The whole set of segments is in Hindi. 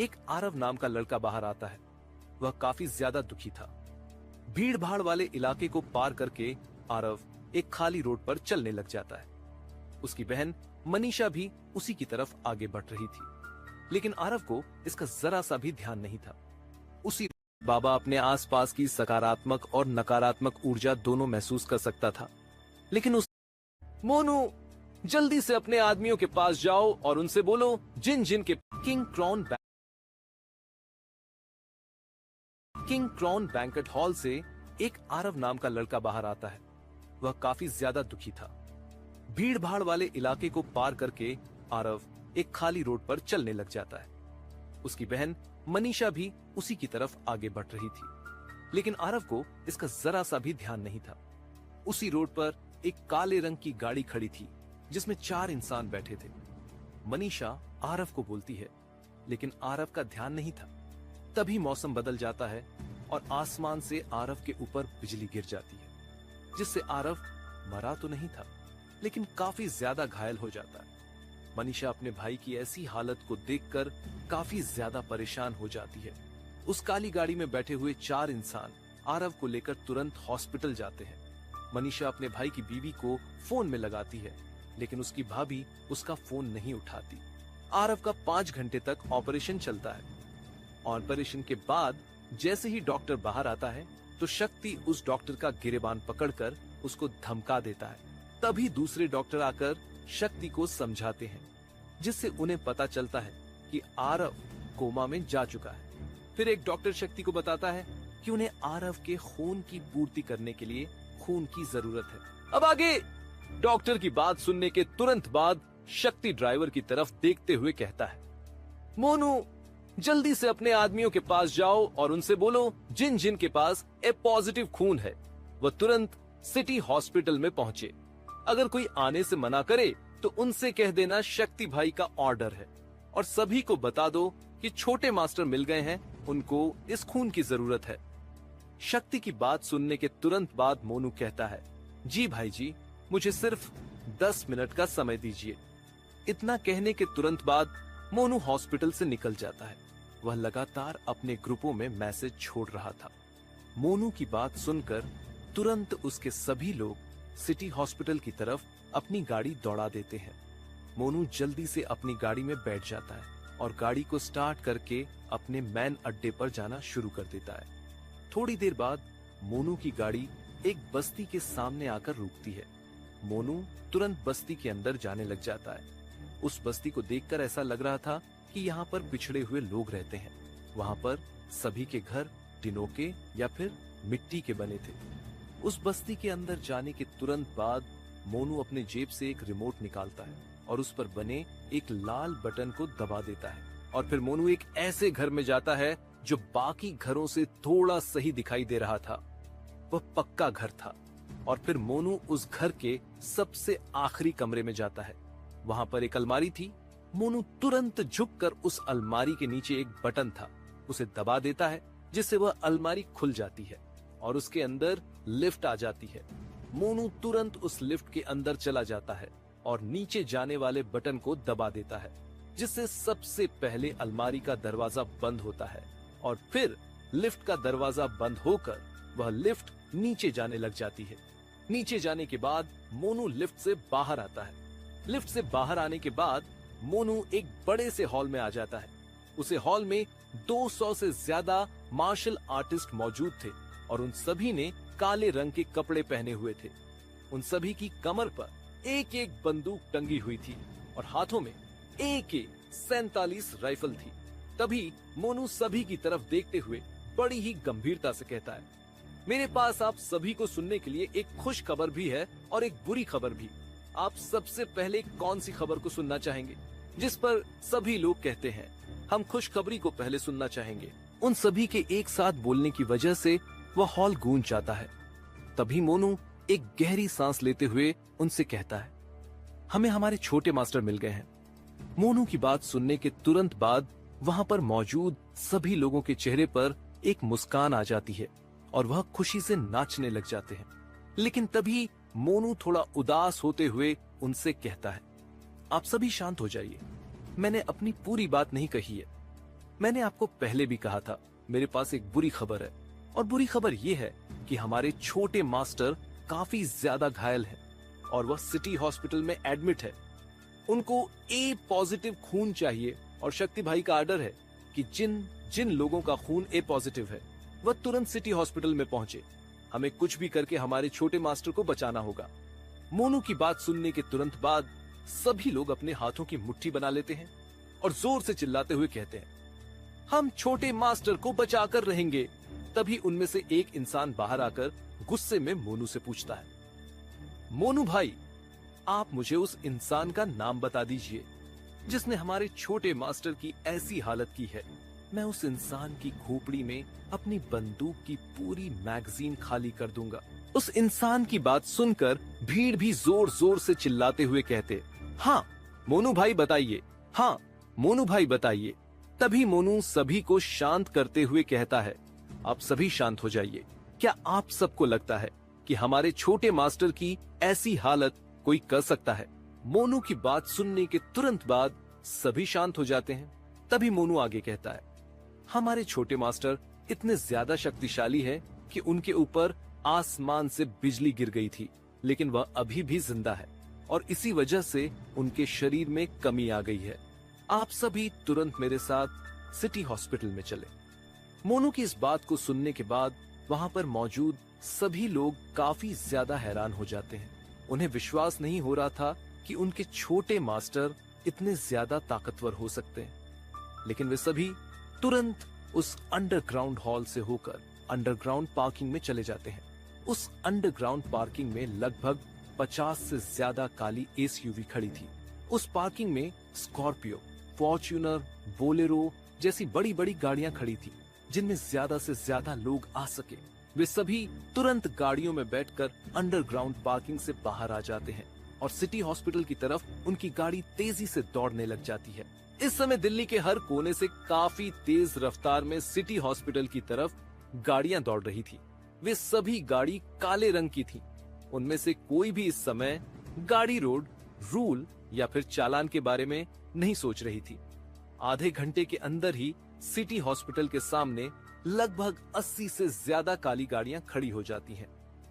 एक आरव नाम का लड़का बाहर आता है। वह काफी ज्यादा दुखी था। भीड़ भाड़ वाले इलाके को पार करके आरव एक खाली रोड पर चलने लग जाता है। उसकी बहन मनीषा भी उसी की तरफ आगे बढ़ रही थी, लेकिन आरव को इसका जरा सा भी ध्यान नहीं था। उसी बाबा अपने आसपास की सकारात्मक और नकारात्मक ऊर्जा दोनों महसूस कर सकता था, लेकिन उस मोनू, जल्दी से अपने आदमियों के पास जाओ और उनसे बोलो जिन जिन के किंग क्रॉन बैंकेट हॉल से एक आरव नाम का लड़का बाहर आता है। वह काफी ज्यादा दुखी था। भीड़ भाड़ वाले इलाके को पार करके आरव एक खाली रोड पर चलने लग जाता है। उसकी बहन मनीषा भी उसी की तरफ आगे बढ़ रही थी, लेकिन आरव को इसका जरा सा भी ध्यान नहीं था। उसी रोड पर एक काले रंग की गाड़ी खड़ी थी जिसमें 4 इंसान बैठे थे। मनीषा आरव को बोलती है, लेकिन आरव का ध्यान नहीं था। तभी मौसम बदल जाता है और आसमान से आरव के ऊपर बिजली गिर जाती है, जिससे आरव मरा तो नहीं था, लेकिन काफी ज्यादा घायल हो जाता है। मनीषा अपने भाई की ऐसी हालत को देखकर काफी ज्यादा परेशान हो जाती है। उस काली गाड़ी में बैठे हुए 4 इंसान आरव को लेकर तुरंत हॉस्पिटल जाते हैं। मनीषा अपने भाई की बीवी को फोन में लगाती है, लेकिन उसकी भाभी उसका फोन नहीं उठाती। आरव का 5 घंटे तक ऑपरेशन चलता है। ऑपरेशन के बाद जैसे ही डॉक्टर बाहर आता है तो शक्ति उस डॉक्टर का गिरेबान पकड़कर उसको धमका देता है। तभी दूसरे डॉक्टर आकर शक्ति को समझाते हैं, जिससे उन्हें पता चलता है कि आरव कोमा में जा चुका है। फिर एक डॉक्टर शक्ति को बताता है कि उन्हें आरव के खून की पूर्ति करने के लिए खून की जरूरत है। अब आगे डॉक्टर की बात सुनने के तुरंत बाद शक्ति ड्राइवर की तरफ देखते हुए कहता है, मोनू, जल्दी से अपने आदमियों के पास जाओ और उनसे बोलो जिन जिन के पास ए पॉजिटिव खून है वह तुरंत सिटी हॉस्पिटल में पहुंचे। अगर कोई आने से मना करे तो उनसे कह देना शक्ति भाई का ऑर्डर है, और सभी को बता दो कि छोटे मास्टर मिल गए हैं, उनको इस खून की जरूरत है। शक्ति की बात सुनने के तुरंत बाद मोनू कहता है, जी भाई जी, मुझे सिर्फ 10 मिनट का समय दीजिए। इतना कहने के तुरंत बाद मोनू हॉस्पिटल से निकल जाता है। वह लगातार अपने ग्रुपों में मैसेज छोड़ रहा था। मोनू की बात सुनकर तुरंत उसके सभी लोग सिटी हॉस्पिटल की तरफ अपनी गाड़ी दौड़ा देते हैं। मोनू जल्दी से अपनी गाड़ी में बैठ जाता है और गाड़ी को स्टार्ट करके अपने मैन अड्डे पर जाना शुरू कर देता है। थोड़ी देर बाद मोनू की गाड़ी एक बस्ती के सामने आकर रुकती है। मोनू तुरंत बस्ती के अंदर जाने लग जाता है। उस बस्ती को देखकर ऐसा लग रहा था कि यहाँ पर पिछड़े हुए लोग रहते हैं। वहाँ पर सभी के घर टिनों के या फिर मिट्टी के बने थे। उस बस्ती के अंदर जाने के तुरंत बाद मोनू अपने जेब से एक रिमोट निकालता है और उस पर बने एक लाल बटन को दबा देता है, और फिर मोनू एक ऐसे घर में जाता है जो बाकी घरों से थोड़ा सही दिखाई दे रहा था। वह पक्का घर था, और फिर मोनू उस घर के सबसे आखिरी कमरे में जाता है। वहां पर एक अलमारी थी। मोनू तुरंत झुककर उस अलमारी के नीचे एक बटन था, उसे दबा देता है, जिससे वह अलमारी खुल जाती है और उसके अंदर लिफ्ट आ जाती है। मोनू तुरंत उस लिफ्ट के अंदर चला जाता है और नीचे जाने वाले बटन को दबा देता है, जिससे सबसे पहले अलमारी का दरवाजा बंद होता है, और फिर लिफ्ट का दरवाजा बंद होकर वह लिफ्ट नीचे जाने लग जाती है। नीचे जाने के बाद मोनू लिफ्ट से बाहर आता है। लिफ्ट से बाहर आने के बाद मोनू एक बड़े से हॉल में आ जाता है। उसे हॉल में 200 से ज्यादा मार्शल आर्टिस्ट मौजूद थे, और उन सभी ने काले रंग के कपड़े पहने हुए थे। उन सभी की कमर पर एक एक बंदूक टंगी हुई थी और हाथों में AK-47 राइफल थी। तभी मोनू सभी की तरफ देखते हुए बड़ी ही गंभीरता से कहता है, मेरे पास आप सभी को सुनने के लिए एक खुश खबर भी है और एक बुरी खबर भी। आप सबसे पहले कौन सी खबर को सुनना चाहेंगे? जिस पर सभी लोग कहते हैं, हम खुशखबरी को पहले सुनना चाहेंगे। उन सभी के एक साथ बोलने की वजह से वह हॉल गूंज जाता है। तभी मोनू एक गहरी सांस लेते हुए उनसे कहता है, हमें हमारे छोटे मास्टर मिल गए हैं। मोनू की बात सुनने के तुरंत बाद वहां पर मौजूद सभी लोगों के चेहरे पर एक मुस्कान आ जाती है और वह खुशी से नाचने लग जाते हैं। लेकिन तभी मोनू थोड़ा उदास होते हुए उनसे कहता है, आप सभी शांत हो जाइए, मैंने अपनी पूरी बात नहीं कही है। मैंने आपको पहले भी कहा था, मेरे पास एक बुरी खबर है, और बुरी खबर ये है कि हमारे छोटे मास्टर काफी ज्यादा घायल हैं और वह सिटी हॉस्पिटल में एडमिट है। उनको ए पॉजिटिव खून चाहिए और शक्ति भाई का ऑर्डर है कि जिन जिन लोगों का खून ए पॉजिटिव है वह तुरंत सिटी हॉस्पिटल में पहुंचे। हमें कुछ भी करके हमारे छोटे मास्टर को बचाना होगा। मोनू की बात सुनने के तुरंत बाद सभी लोग अपने हाथों की मुट्ठी बना लेते हैं और जोर से चिल्लाते हुए कहते हैं, हम छोटे मास्टर को बचाकर रहेंगे। तभी उनमें से एक इंसान बाहर आकर गुस्से में मोनू से पूछता है, मोनू भाई, आप मुझे उस इंसान का नाम बता दीजिए जिसने हमारे छोटे मास्टर की ऐसी हालत की है। मैं उस इंसान की खोपड़ी में अपनी बंदूक की पूरी मैगजीन खाली कर दूंगा। उस इंसान की बात सुनकर भीड़ भी जोर जोर से चिल्लाते हुए कहते, हाँ मोनू भाई बताइए, हाँ मोनू भाई बताइए। तभी मोनू सभी को शांत करते हुए कहता है, आप सभी शांत हो जाइए। क्या आप सबको लगता है कि हमारे छोटे मास्टर की ऐसी हालत कोई कर सकता है? मोनू की बात सुनने के तुरंत बाद सभी शांत हो जाते हैं। तभी मोनू आगे कहता है, हमारे छोटे मास्टर इतने ज्यादा शक्तिशाली है कि उनके ऊपर आसमान से बिजली गिर गई थी, लेकिन वह अभी भी जिंदा है और इसी वजह से उनके शरीर में कमी आ गई है। आप सभी तुरंत मेरे साथ सिटी हॉस्पिटल में चले। मोनू की इस बात को सुनने के बाद वहां पर मौजूद सभी लोग काफी ज्यादा हैरान हो जाते हैं। उन्हें विश्वास नहीं हो रहा था कि उनके छोटे मास्टर इतने ज्यादा ताकतवर हो सकते हैं, लेकिन वे सभी तुरंत उस अंडरग्राउंड हॉल से होकर अंडरग्राउंड पार्किंग में चले जाते हैं। उस अंडरग्राउंड पार्किंग में लगभग 50 से ज्यादा काली एसयूवी खड़ी थी। उस पार्किंग में स्कॉर्पियो, फॉर्च्यूनर, बोलेरो जैसी बड़ी बड़ी गाड़ियां खड़ी थी जिनमें ज्यादा से ज्यादा लोग आ सके। वे सभी तुरंत गाड़ियों में बैठकर अंडरग्राउंड पार्किंग से बाहर आ जाते हैं और सिटी हॉस्पिटल की तरफ उनकी गाड़ी तेजी से दौड़ने लग जाती है। इस समय दिल्ली के हर कोने से काफी तेज रफ्तार में सिटी हॉस्पिटल की तरफ गाड़ियां दौड़ रही थी। वे सभी गाड़ी काले रंग की थी। उनमें से कोई भी इस समय गाड़ी रोड, रूल या फिर चालान के बारे में नहीं सोच रही थी। आधे घंटे के अंदर ही सिटी हॉस्पिटल के सामने लगभग 80 से ज्यादा काली गाड़ियां खड़ी हो जाती हैं।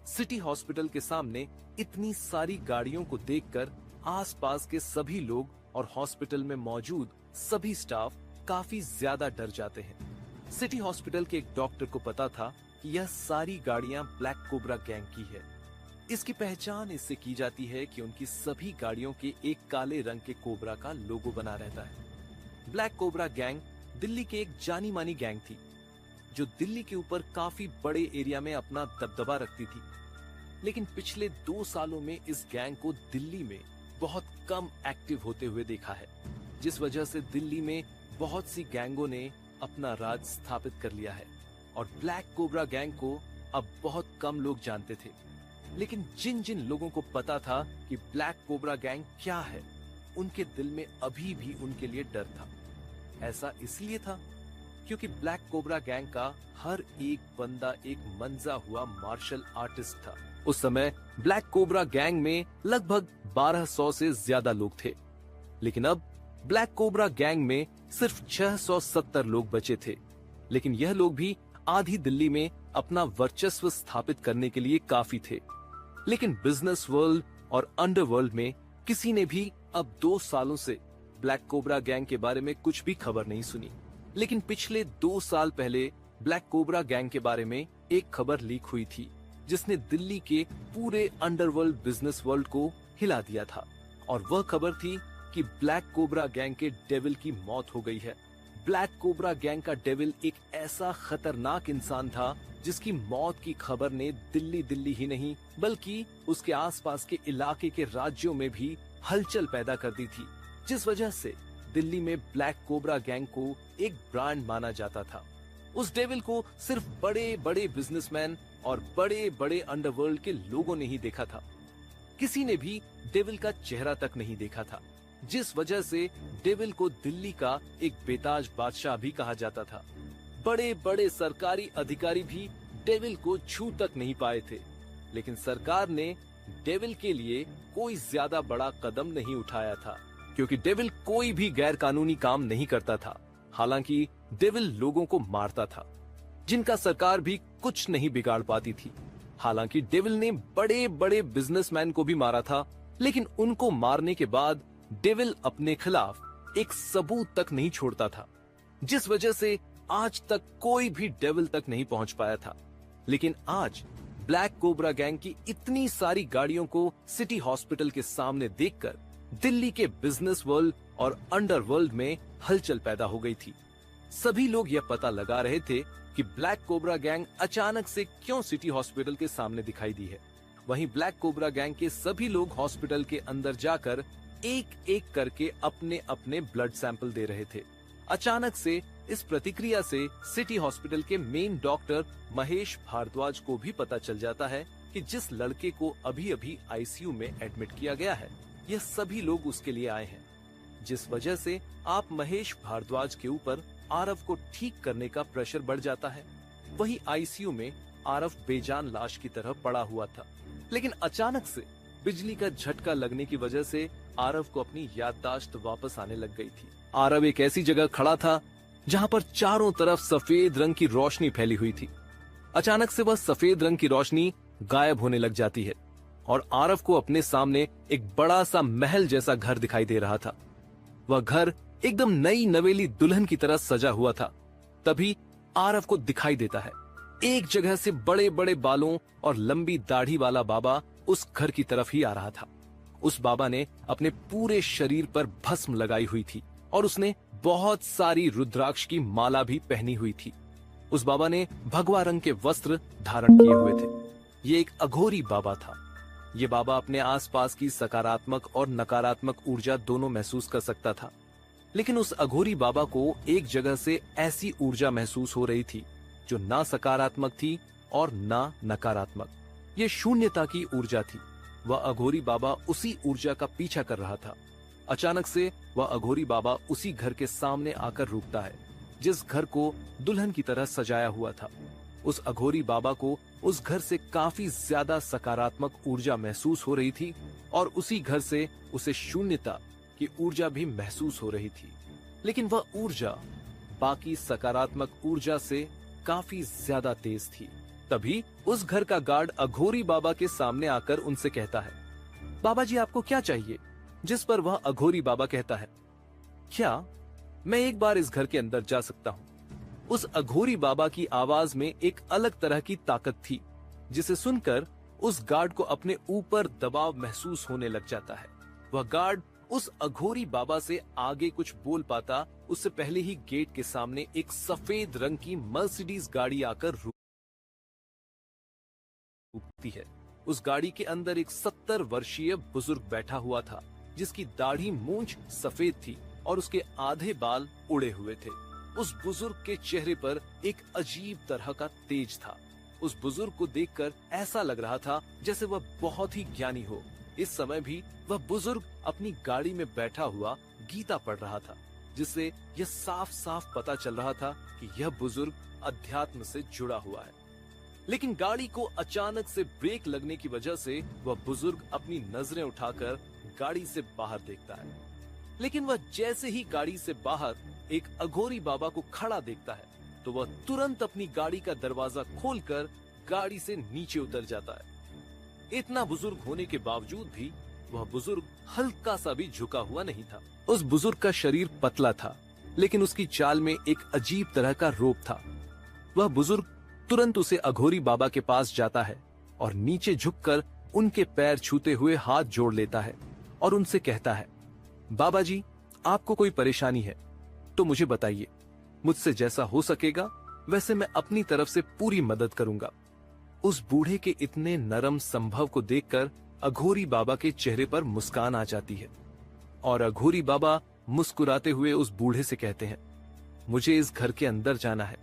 सिटी हॉस्पिटल के सामने इतनी सारी गाड़ियों को देखकर आसपास के सभी लोग और हॉस्पिटल में मौजूद सभी स्टाफ काफी ज्यादा डर जाते हैं। सिटी हॉस्पिटल के एक डॉक्टर को पता था कि यह सारी गाड़ियां ब्लैक कोबरा गैंग की है। इसकी पहचान इससे की जाती है कि उनकी सभी गाड़ियों के एक काले रंग के कोबरा का लोगो बना रहता है। ब्लैक कोबरा गैंग दिल्ली के एक जानी मानी गैंग थी जो दिल्ली के ऊपर काफी बड़े एरिया में अपना दबदबा रखती थी। लेकिन पिछले 2 सालों में इस गैंग को दिल्ली में बहुत कम एक्टिव होते हुए देखा है, जिस वजह से दिल्ली में बहुत सी गैंगों ने अपना राज स्थापित कर लिया है और ब्लैक कोबरा गैंग को अब बहुत कम लोग जानते थे। लेकिन जिन जिन लोगों को पता था कि ब्लैक कोबरा गैंग क्या है, उनके दिल में अभी भी उनके लिए डर था। ऐसा इसलिए था क्योंकि ब्लैक कोबरा गैंग का हर एक बंदा एक मंजा हुआ मार्शल आर्टिस्ट था। उस समय ब्लैक कोबरा गैंग में लगभग 1200 से ज्यादा लोग थे, लेकिन अब ब्लैक कोबरा गैंग में सिर्फ 670 लोग बचे थे। लेकिन यह लोग भी आधी दिल्ली में अपना वर्चस्व स्थापित करने के लिए काफी थे। लेकिन बिजनेस वर्ल्ड और अंडरवर्ल्ड में किसी ने भी अब 2 सालों से ब्लैक कोबरा गैंग के बारे में कुछ भी खबर नहीं सुनी। लेकिन पिछले 2 साल पहले ब्लैक कोबरा गैंग के बारे में एक खबर लीक हुई थी जिसने दिल्ली के पूरे अंडरवर्ल्ड बिजनेस वर्ल्ड को हिला दिया था। और वह खबर थी कि ब्लैक कोबरा गैंग के डेविल की मौत हो गई है। ब्लैक कोबरा गैंग का डेविल एक ऐसा खतरनाक इंसान था जिसकी मौत की खबर ने दिल्ली ही नहीं बल्कि उसके आसपास के इलाके के राज्यों में भी हलचल पैदा कर दी थी, जिस वजह से दिल्ली में ब्लैक कोबरा गैंग को एक ब्रांड माना जाता था। उस डेविल को सिर्फ बड़े बड़े बिजनेसमैन और बड़े बड़े अंडरवर्ल्ड के लोगों ने ही देखा था। किसी ने भी डेविल का चेहरा तक नहीं देखा था, जिस वजह से डेविल को दिल्ली का एक बेताज बादशाह भी कहा जाता था। बड़े बड़े सरकारी अधिकारी भी डेविल को छू तक नहीं पाए थे। लेकिन सरकार ने डेविल के लिए कोई ज्यादा बड़ा कदम नहीं उठाया था, क्योंकि डेविल कोई भी गैर कानूनी काम नहीं करता था। हालांकि डेविल लोगों को मारता था, जिनका सरकार भी कुछ नहीं बिगाड़ पाती थी। हालांकि डेविल ने बड़े बड़े बिजनेसमैन को भी मारा था, लेकिन उनको मारने के बाद डेविल अपने खिलाफ एक सबूत तक नहीं छोड़ता था, जिस वजह से आज तक कोई भी डेविल तक नहीं पहुंच पाया था। लेकिन आज ब्लैक कोबरा गैंग की इतनी सारी गाड़ियों को सिटी हॉस्पिटल के सामने देखकर दिल्ली के बिजनेस वर्ल्ड और अंडरवर्ल्ड में हलचल पैदा हो गई थी। सभी लोग यह पता लगा रहे थे कि ब्लैक कोबरा गैंग अचानक से क्यों सिटी हॉस्पिटल के सामने दिखाई दी है। वहीं ब्लैक कोबरा गैंग के सभी लोग हॉस्पिटल के अंदर जाकर एक एक करके अपने अपने ब्लड सैंपल दे रहे थे। अचानक से इस प्रतिक्रिया से सिटी हॉस्पिटल के मेन डॉक्टर महेश भारद्वाज को भी पता चल जाता है कि जिस लड़के को अभी अभी आईसीयू में एडमिट किया गया है, यह सभी लोग उसके लिए आए हैं, जिस वजह से आप महेश भारद्वाज के ऊपर आरव को ठीक करने का प्रेशर बढ़ जाता है। वही आईसीयू में आरव बेजान लाश की तरह पड़ा हुआ था, लेकिन अचानक से बिजली का झटका लगने की वजह से आरव को अपनी याददाश्त वापस आने लग गई थी। आरव एक ऐसी जगह खड़ा था जहां पर चारों तरफ सफेद रंग की रोशनी फैली हुई थी। अचानक से वह सफेद रंग की रोशनी गायब होने लग जाती है और आरव को अपने सामने एक बड़ा सा महल जैसा घर दिखाई दे रहा था। वह घर एकदम नई नवेली दुल्हन की तरह सजा हुआ था। तभी आरव को दिखाई देता है एक जगह से बड़े बड़े बालों और लंबी दाढ़ी वाला बाबा उस घर की तरफ ही आ रहा था। उस बाबा ने अपने पूरे शरीर पर भस्म लगाई हुई थी और उसने बहुत सारी रुद्राक्ष की माला भी पहनी हुई थी। उस बाबा ने भगवा रंग के वस्त्र धारण किए हुए थे। ये एक अघोरी बाबा था। ये बाबा अपने आसपास की सकारात्मक और नकारात्मक ऊर्जा दोनों महसूस कर सकता था, लेकिन उस अघोरी बाबा को एक जगह से ऐसी ऊर्जा महसूस हो रही थी जो ना सकारात्मक थी और ना नकारात्मक। ये शून्यता की ऊर्जा थी। वह अघोरी बाबा उसी ऊर्जा का पीछा कर रहा था। अचानक से वह अघोरी बाबा उसी घर के सामने आकर रुकता है जिस घर को दुल्हन की तरह सजाया हुआ था। उस अघोरी बाबा को उस घर से काफी ज्यादा सकारात्मक ऊर्जा महसूस हो रही थी और उसी घर से उसे शून्यता की ऊर्जा भी महसूस हो रही थी, लेकिन वह ऊर्जा बाकी सकारात्मक ऊर्जा से काफी ज्यादा तेज थी। तभी उस घर का गार्ड अघोरी बाबा के सामने आकर उनसे कहता है, बाबा जी आपको क्या चाहिए? जिस पर वह अघोरी बाबा कहता है, क्या मैं एक बार इस घर के अंदर जा सकता हूँ? उस अघोरी बाबा की आवाज में एक अलग तरह की ताकत थी, जिसे सुनकर उस गार्ड को अपने ऊपर दबाव महसूस होने लग जाता है। वह गार्ड उस अघोरी बाबा से आगे कुछ बोल पाता उससे पहले ही गेट के सामने एक सफेद रंग की मर्सिडीज गाड़ी आकर रुकती है। उस गाड़ी के अंदर एक 70 वर्षीय बुजुर्ग बैठा हुआ था, जिसकी दाढ़ी मूंछ सफेद थी और उसके आधे बाल उड़े हुए थे। उस बुजुर्ग के चेहरे पर एक अजीब तरह का तेज था। उस बुजुर्ग को देखकर ऐसा लग रहा था जैसे वह बहुत ही ज्ञानी हो। इस समय भी वह बुजुर्ग अपनी गाड़ी में बैठा हुआ गीता पढ़ रहा था, जिससे यह साफ साफ पता चल रहा था कि यह बुजुर्ग अध्यात्म से जुड़ा हुआ है। लेकिन गाड़ी को अचानक से ब्रेक लगने की वजह से वह बुजुर्ग अपनी नजरें उठाकर गाड़ी से बाहर देखता है। लेकिन वह जैसे ही गाड़ी से बाहर एक अघोरी बाबा को खड़ा देखता है तो वह तुरंत अपनी गाड़ी का दरवाजा खोलकर गाड़ी से नीचे उतर जाता है। इतना बुजुर्ग होने के बावजूद भी वह बुजुर्ग हल्का सा भी झुका हुआ नहीं था। उस बुजुर्ग का शरीर पतला था, लेकिन उसकी चाल में एक अजीब तरह का रोब था। वह बुजुर्ग तुरंत उसे अघोरी बाबा के पास जाता है और नीचे झुककर उनके पैर छूते हुए हाथ जोड़ लेता है और उनसे कहता है, बाबा जी आपको कोई परेशानी है तो मुझे बताइए, मुझसे जैसा हो सकेगा वैसे मैं अपनी तरफ से पूरी मदद करूंगा। उस बूढ़े के इतने नरम संभव को देखकर अघोरी बाबा के चेहरे पर मुस्कान आ जाती है और अघोरी बाबा मुस्कुराते हुए उस बूढ़े से कहते हैं, मुझे इस घर के अंदर जाना है।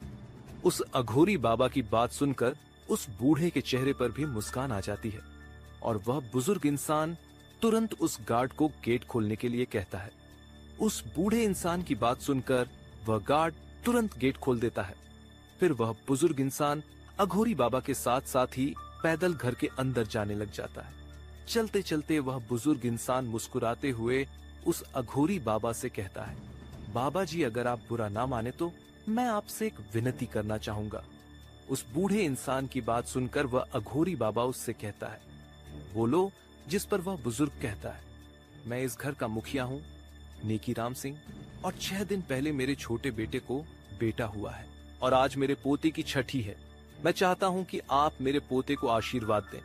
उस अघोरी बाबा की बात सुनकर उस बूढ़े के चेहरे पर भी मुस्कान आ जाती है और वह बुजुर्ग इंसान तुरंत उस गार्ड को गेट खोलने के लिए कहता है। उस बूढ़े इंसान की बात सुनकर वह गार्ड तुरंत गेट खोल देता है। फिर वह बुजुर्ग इंसान अघोरी बाबा के साथ साथ ही पैदल घर के अंदर जाने लग जाता है। चलते चलते वह बुजुर्ग इंसान मुस्कुराते हुए उस अघोरी बाबा से कहता है, बाबा जी, अगर आप बुरा ना माने तो मैं आपसे एक विनती करना चाहूंगा। उस बूढ़े इंसान की बात सुनकर वह अघोरी बाबा उससे कहता है, बोलो। जिस पर वह बुजुर्ग कहता है, मैं इस घर का मुखिया हूं, नेकीराम सिंह, और 6 दिन पहले मेरे छोटे बेटे को बेटा हुआ है और आज मेरे पोते की छठी है। मैं चाहता हूं कि आप मेरे पोते को आशीर्वाद दें।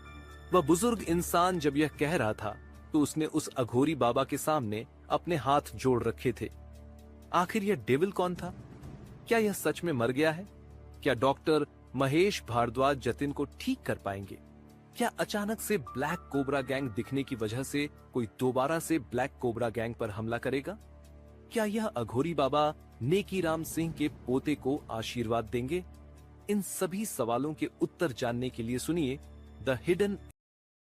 वह बुजुर्ग इंसान जब यह कह रहा था तो उसने उस अघोरी बाबा के सामने अपने हाथ जोड़ रखे थे। आखिर यह डेविल कौन था? क्या यह सच में मर गया है? क्या डॉक्टर महेश भारद्वाज जतिन को ठीक कर पाएंगे? क्या अचानक से ब्लैक कोबरा गैंग दिखने की वजह से कोई दोबारा से ब्लैक कोबरा गैंग पर हमला करेगा? क्या यह अघोरी बाबा नेकीराम सिंह के पोते को आशीर्वाद देंगे? इन सभी सवालों के उत्तर जानने के लिए सुनिए द हिडन